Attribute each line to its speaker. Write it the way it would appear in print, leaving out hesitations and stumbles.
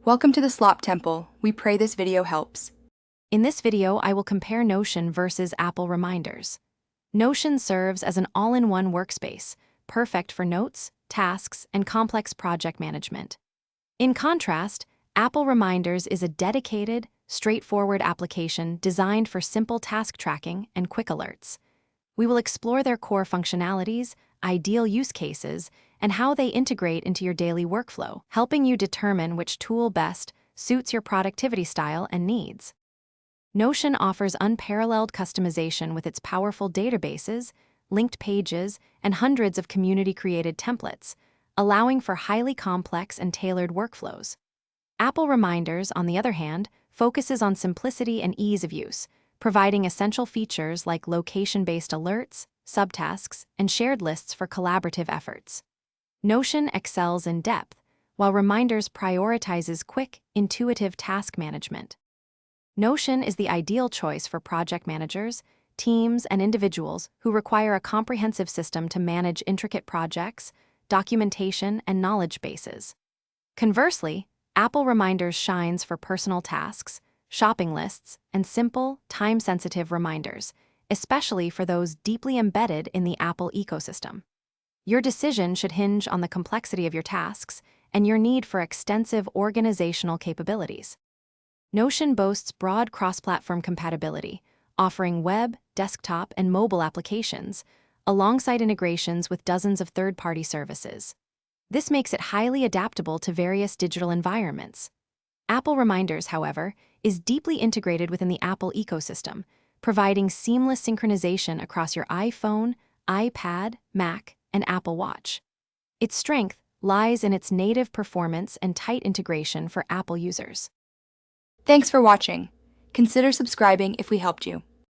Speaker 1: Welcome to the Slop Temple. We pray this video helps.
Speaker 2: In this video, I will compare Notion versus Apple Reminders. Notion serves as an all-in-one workspace, perfect for notes, tasks, and complex project management. In contrast, Apple Reminders is a dedicated, straightforward application designed for simple task tracking and quick alerts. We will explore their core functionalities, ideal use cases, and how they integrate into your daily workflow, helping you determine which tool best suits your productivity style and needs. Notion offers unparalleled customization with its powerful databases, linked pages, and hundreds of community-created templates, allowing for highly complex and tailored workflows. Apple Reminders, on the other hand, focuses on simplicity and ease of use, providing essential features like location-based alerts, subtasks, and shared lists for collaborative efforts. Notion excels in depth, while Reminders prioritizes quick, intuitive task management. Notion is the ideal choice for project managers, teams, and individuals who require a comprehensive system to manage intricate projects, documentation, and knowledge bases. Conversely, Apple Reminders shines for personal tasks, shopping lists, and simple, time-sensitive reminders, especially for those deeply embedded in the Apple ecosystem. Your decision should hinge on the complexity of your tasks and your need for extensive organizational capabilities. Notion boasts broad cross-platform compatibility, offering web, desktop, and mobile applications, alongside integrations with dozens of third-party services. This makes it highly adaptable to various digital environments. Apple Reminders, however, is deeply integrated within the Apple ecosystem, providing seamless synchronization across your iPhone, iPad, Mac, and Apple Watch. Its strength lies in its native performance and tight integration for Apple users.
Speaker 1: Thanks for watching. Consider subscribing if we helped you.